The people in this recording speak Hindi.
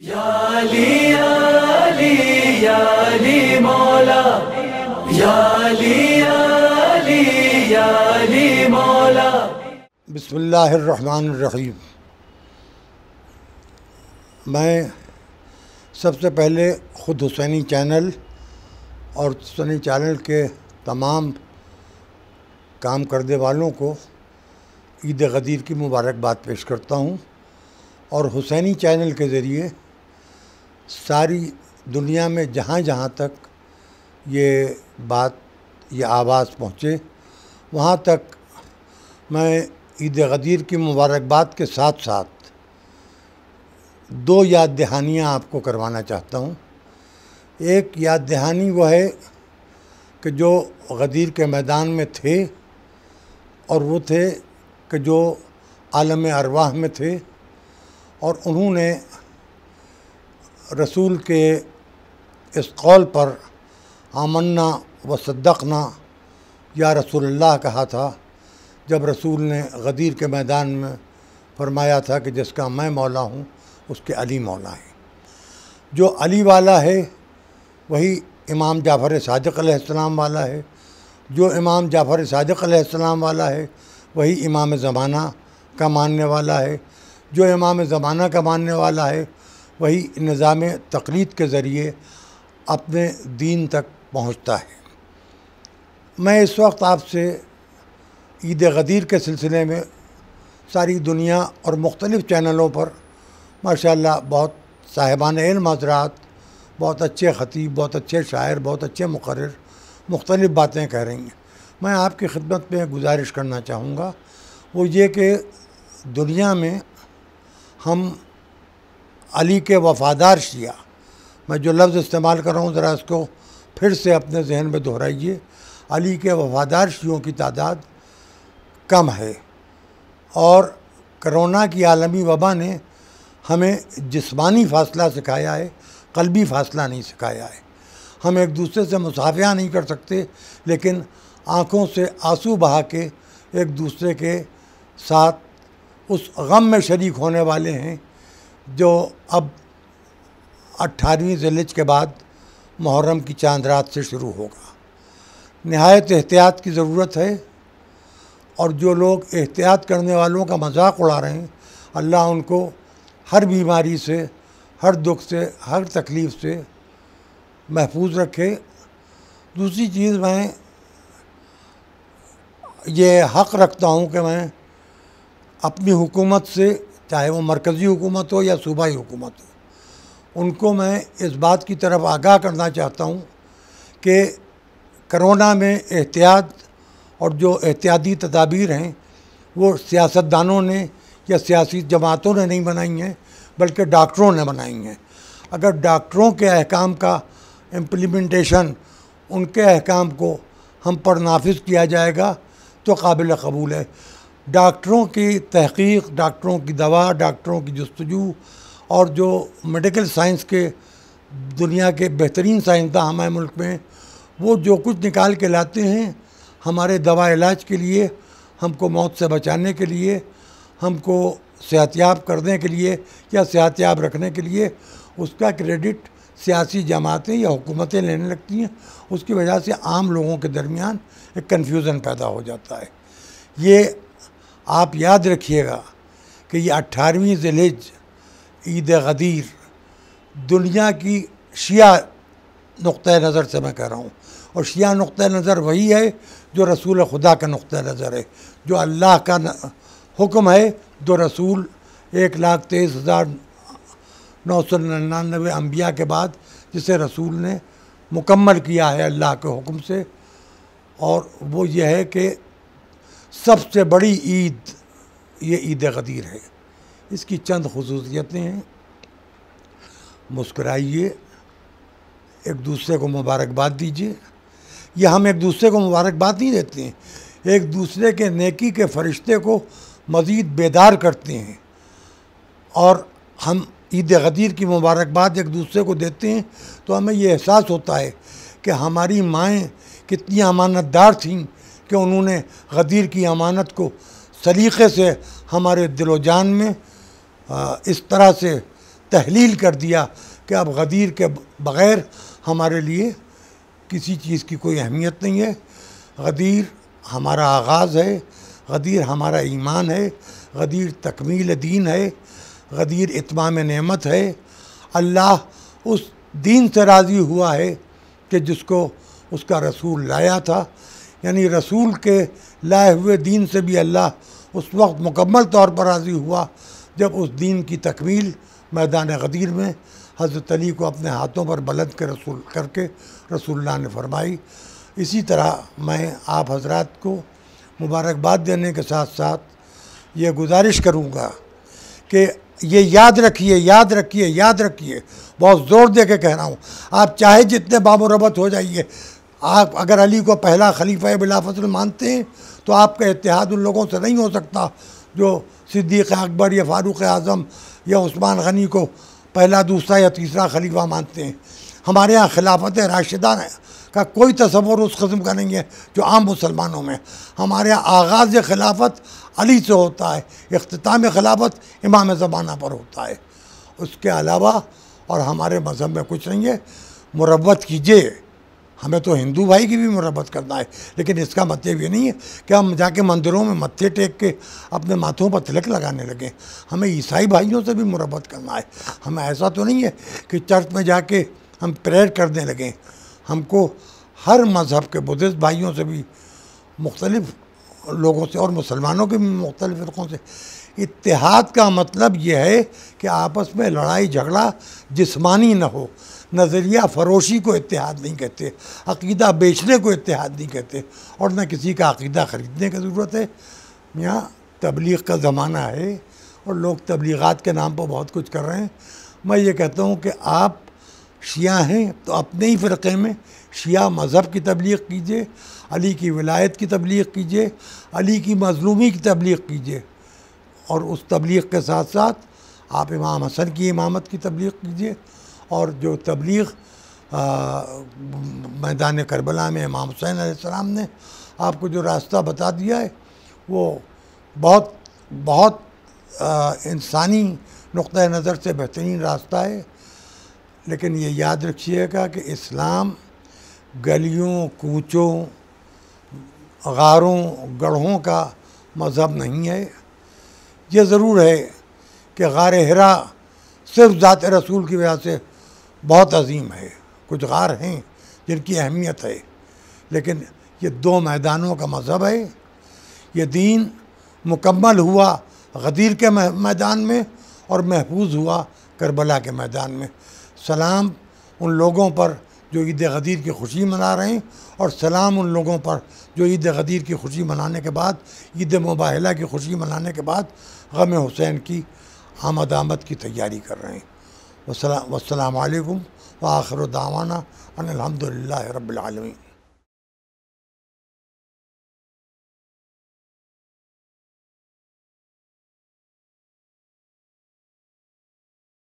या अली या अली या अली मौला, या अली या अली या अली मौला। बिस्मिल्लाहिर्रहमानिर्रहीम। मैं सबसे पहले ख़ुद हुसैनी चैनल और हुसैनी चैनल के तमाम काम करने वालों को ईद गदीर की मुबारकबाद पेश करता हूँ और हुसैनी चैनल के ज़रिए सारी दुनिया में जहाँ जहाँ तक ये बात, ये आवाज़ पहुँचे, वहाँ तक मैं ईद गदीर की मुबारकबाद के साथ साथ दो याद दहानियाँ आपको करवाना चाहता हूँ। एक याद दहानी वो है कि जो गदीर के मैदान में थे और वो थे कि जो आलम अरवाह में थे और उन्होंने रसूल के इस कौल पर आमन्ना व सद्दक़ना या रसूलुल्लाह कहा था, जब रसूल ने गदीर के मैदान में फरमाया था कि जिसका मैं मौला हूँ उसके अली मौला है। जो अली वाला है वही इमाम जाफ़र सादिक़ अलैहिस्सलाम वाला है, जो इमाम जाफ़र सादिक़ अलैहिस्सलाम वाला है वही इमाम ज़माना का मानने वाला है, जो इमाम ज़माना का मानने वाला है वही निज़ाम तक़लीद के ज़रिए अपने दीन तक पहुँचता है। मैं इस वक्त आपसे ईद गदीर के सिलसिले में सारी दुनिया और मुख्तलिफ़ चैनलों पर माशाअल्लाह बहुत साहिबान इल्म हज़रात, बहुत अच्छे ख़तीब, बहुत अच्छे शायर, बहुत अच्छे मुक़र्रिर मुख्तलिफ़ बातें कह रही हैं। मैं आपकी खिदमत में गुजारिश करना चाहूँगा वो ये कि दुनिया में हम अली के वफ़ादार शिया, मैं जो लफ्ज़ इस्तेमाल कर रहा हूँ ज़रा इसको फिर से अपने जहन में दोहराइए, अली के वफ़ादार शियों की तादाद कम है और कोरोना की आलमी वबा ने हमें जिस्मानी फ़ासला सिखाया है, क़ल्बी फ़ासला नहीं सिखाया है। हम एक दूसरे से मुसाफ़िया नहीं कर सकते, लेकिन आँखों से आंसू बहा के एक दूसरे के साथ उस गम में शरीक होने वाले हैं जो अब 18वीं ज़िलहिज के बाद मुहर्रम की चांद रात से शुरू होगा। नहायत एहतियात की ज़रूरत है और जो लोग एहतियात करने वालों का मजाक उड़ा रहे हैं, अल्लाह उनको हर बीमारी से, हर दुख से, हर तकलीफ़ से महफूज रखे। दूसरी चीज़, मैं ये हक़ रखता हूँ कि मैं अपनी हुकूमत से, चाहे वो मरकज़ी हुकूमत हो या सूबाई हुकूमत हो, उनको मैं इस बात की तरफ आगाह करना चाहता हूँ कि कोरोना में एहतियात और जो एहतियाती तदाबीर हैं वो सियासतदानों ने या सियासी जमातों ने नहीं बनाई हैं, बल्कि डॉक्टरों ने बनाई हैं। अगर डॉक्टरों के अहकाम का इम्प्लीमेंटेशन, उनके अहकाम को हम पर नाफिज किया जाएगा तो काबिल कबूल है। डॉक्टरों की तहक़ीक़, डॉक्टरों की दवा, डॉक्टरों की जस्तजू और जो मेडिकल साइंस के दुनिया के बेहतरीन साइंसदान हमारे मुल्क में, वो जो कुछ निकाल के लाते हैं हमारे दवा इलाज के लिए, हमको मौत से बचाने के लिए, हमको सेहतयाब करने के लिए या सेहतयाब रखने के लिए, उसका क्रेडिट सियासी जमातें या हुकूमतें लेने लगती हैं। उसकी वजह से आम लोगों के दरमियान एक कन्फ्यूज़न पैदा हो जाता है। ये आप याद रखिएगा कि ये 18वीं ज़िलहिज ईद गदीर दुनिया की शिया नुक्ता नज़र से मैं कह रहा हूँ, और शिया नुक्ता नज़र वही है जो रसूल खुदा का नुक्ता नज़र है, जो अल्लाह का हुक्म है, जो रसूल 1,23,999 अम्बिया के बाद जिसे रसूल ने मुकम्मल किया है अल्लाह के हुक्म से। और वो ये है कि सबसे बड़ी ईद ये ईद गदीर है। इसकी चंद खुसूसियतें हैं। मुस्कुराइए, एक दूसरे को मुबारकबाद दीजिए। ये हम एक दूसरे को मुबारकबाद नहीं देते हैं, एक दूसरे के नेकी के फ़रिश्ते को मज़ीद बेदार करते हैं। और हम ईद गदीर की मुबारकबाद एक दूसरे को देते हैं तो हमें ये एहसास होता है कि हमारी माएँ कितनी अमानतदार थीं कि उन्होंने गदीर की अमानत को सलीक़े से हमारे दिलो जान में इस तरह से तहलील कर दिया कि अब गदीर के बग़ैर हमारे लिए किसी चीज़ की कोई अहमियत नहीं है। गदीर हमारा आगाज़ है, गदीर हमारा ईमान है, गदीर तकमील दीन है, गदीर इत्माम नेमत है। अल्लाह उस दीन से राज़ी हुआ है कि जिसको उसका रसूल लाया था, यानी रसूल के लाए हुए दीन से भी अल्लाह उस वक्त मुकम्मल तौर पर राज़ी हुआ जब उस दीन की तकमील मैदान गदीर में हज़रत अली को अपने हाथों पर बुलंद के रसूल करके रसूलुल्लाह ने फरमाई। इसी तरह मैं आप हजरात को मुबारकबाद देने के साथ साथ ये गुजारिश करूँगा कि ये याद रखिए, याद रखिए, याद रखिए, बहुत ज़ोर दे के कह रहा हूँ। आप चाहे जितने बामुरबत हो जाइए, आप अगर अली को पहला खलीफा बिला फज़ल मानते हैं तो आपका इत्तेहाद उन लोगों से नहीं हो सकता जो सिद्दीक़ अकबर या फ़ारूक़ आज़म या उस्मान गनी को पहला, दूसरा या तीसरा खलीफा मानते हैं। हमारे यहाँ खिलाफत राशिदा का कोई तसव्वुर उस किस्म का नहीं है जो आम मुसलमानों में। हमारे यहाँ आगाज़ खिलाफत अली से होता है, इख्तिताम खिलाफत इमाम ज़माना पर होता है। उसके अलावा और हमारे मज़हब में कुछ नहीं है। मुरब्बत कीजिए, हमें तो हिंदू भाई की भी मुरब्बत करना है, लेकिन इसका मतलब ये नहीं है कि हम जाके मंदिरों में मत्थे टेक के अपने माथों पर तिलक लगाने लगे। हमें ईसाई भाइयों से भी मुरब्बत करना है। हमें ऐसा तो नहीं है कि चर्च में जाके हम प्रेयर करने लगें। हमको हर मज़हब के बुद्धिस्ट भाइयों से भी, मुख्तलिफ़ लोगों से और मुसलमानों के भी मुख्तलिफ़ फ़िरक़ों से इत्तेहाद का मतलब यह है कि आपस में लड़ाई झगड़ा जिस्मानी न हो। नज़रिया फ़रोशी को इत्तेहाद नहीं कहते, अक़ीदा बेचने को इत्तेहाद नहीं कहते, और न किसी का अक़ीदा ख़रीदने की ज़रूरत है। यहाँ तबलीग का ज़माना है और लोग तबलीगात के नाम पर बहुत कुछ कर रहे हैं। मैं ये कहता हूँ कि आप शिया हैं तो अपने ही फ़िरक़े में शिया मज़हब की तबलीग कीजिए, अली की विलायत की तबलीग कीजिए, अली की मज़लूमी की तबलीग कीजिए, और उस तबलीग के साथ साथ आप इमाम हसन की इमामत की तबलीग कीजिए। और जो तबलीग मैदान करबला में इमाम हुसैन अलैहिस्सलाम ने आपको जो रास्ता बता दिया है वो बहुत बहुत इंसानी नुक्ता नज़र से बेहतरीन रास्ता है। लेकिन ये याद रखिएगा कि इस्लाम गलियों, कूचों, गारों, गढ़ों का मज़हब नहीं है। ये ज़रूर है कि गार हिरा सिर्फ ज़ात रसूल की वजह से बहुत अजीम है। कुछ गार हैं जिनकी अहमियत है, लेकिन ये दो मैदानों का मज़हब है। ये दीन मुकम्मल हुआ गदीर के मैदान में और महफूज हुआ करबला के मैदान में। सलाम उन लोगों पर जो ईद गदीर की खुशी मना रहे हैं, और सलाम उन लोगों पर जो ईद गदीर की खुशी मनाने के बाद, ईद मुबाहला की खुशी मनाने के बाद गम हुसैन की आमद की तैयारी कर रहे हैं। वस्सलाम अलैकुम व आखिर दावाना अनिल हम्दुलिल्लाहि रब्बिल आलमीन।